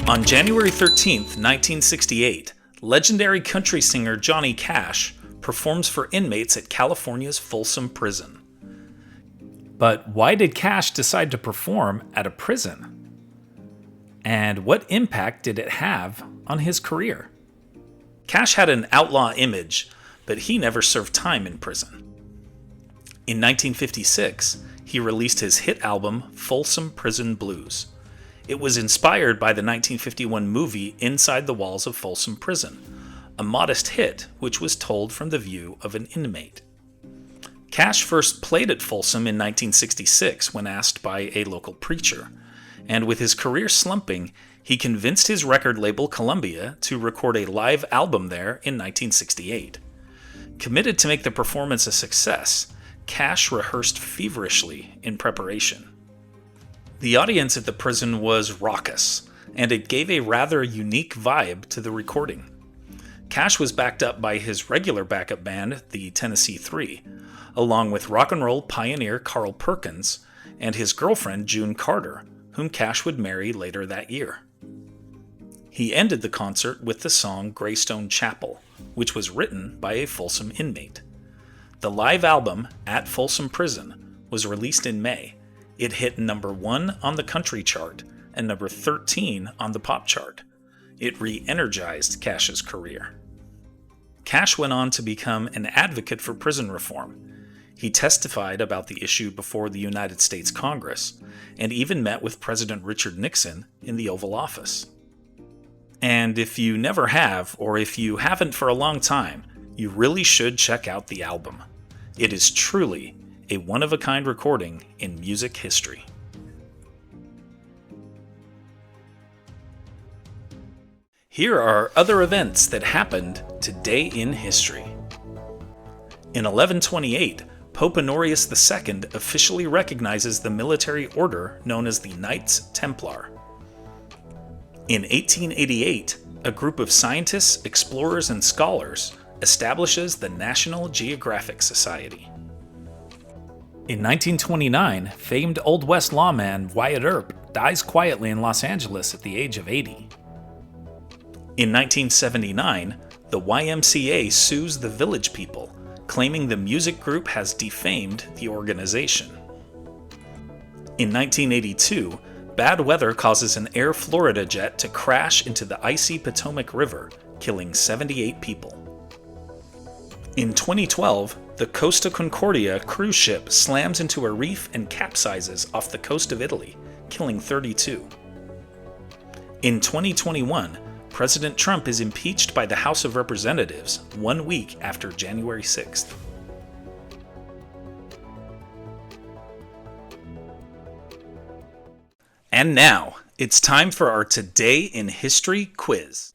On January 13th, 1968, legendary country singer Johnny Cash performs for inmates at California's Folsom Prison. But why did Cash decide to perform at a prison? And what impact did it have on his career? Cash had an outlaw image, but he never served time in prison. In 1956, he released his hit album Folsom Prison Blues. It was inspired by the 1951 movie Inside the Walls of Folsom Prison, a modest hit which was told from the view of an inmate. Cash first played at Folsom in 1966 when asked by a local preacher, and with his career slumping, he convinced his record label Columbia to record a live album there in 1968. Committed to make the performance a success, Cash rehearsed feverishly in preparation. The audience at the prison was raucous, and it gave a rather unique vibe to the recording. Cash was backed up by his regular backup band, the Tennessee Three, along with rock and roll pioneer Carl Perkins and his girlfriend June Carter, whom Cash would marry later that year. He ended the concert with the song Greystone Chapel, which was written by a Folsom inmate. The live album, At Folsom Prison, was released in May. It hit number 1 on the country chart and number 13 on the pop chart. It re-energized Cash's career. Cash went on to become an advocate for prison reform. He testified about the issue before the United States Congress, and even met with President Richard Nixon in the Oval Office. And if you never have, or if you haven't for a long time, you really should check out the album. It is truly a one-of-a-kind recording in music history. Here are other events that happened today in history. In 1128, Pope Honorius II officially recognizes the military order known as the Knights Templar. In 1888, a group of scientists, explorers, and scholars establishes the National Geographic Society. In 1929, famed Old West lawman Wyatt Earp dies quietly in Los Angeles at the age of 80. In 1979, the YMCA sues the Village People, claiming the music group has defamed the organization. In 1982, bad weather causes an Air Florida jet to crash into the icy Potomac River, killing 78 people. In 2012, the Costa Concordia cruise ship slams into a reef and capsizes off the coast of Italy, killing 32. In 2021, President Trump is impeached by the House of Representatives 1 week after January 6th. And now, it's time for our Today in History quiz.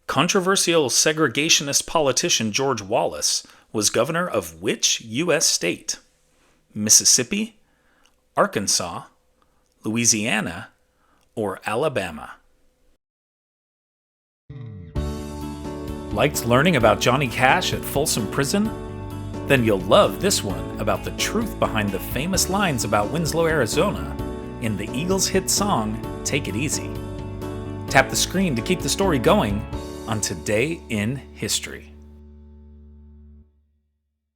Controversial segregationist politician George Wallace was governor of which U.S. state? Mississippi, Arkansas, Louisiana, or Alabama? Liked learning about Johnny Cash at Folsom Prison? Then you'll love this one about the truth behind the famous lines about Winslow, Arizona in the Eagles' hit song, Take It Easy. Tap the screen to keep the story going on Today in History.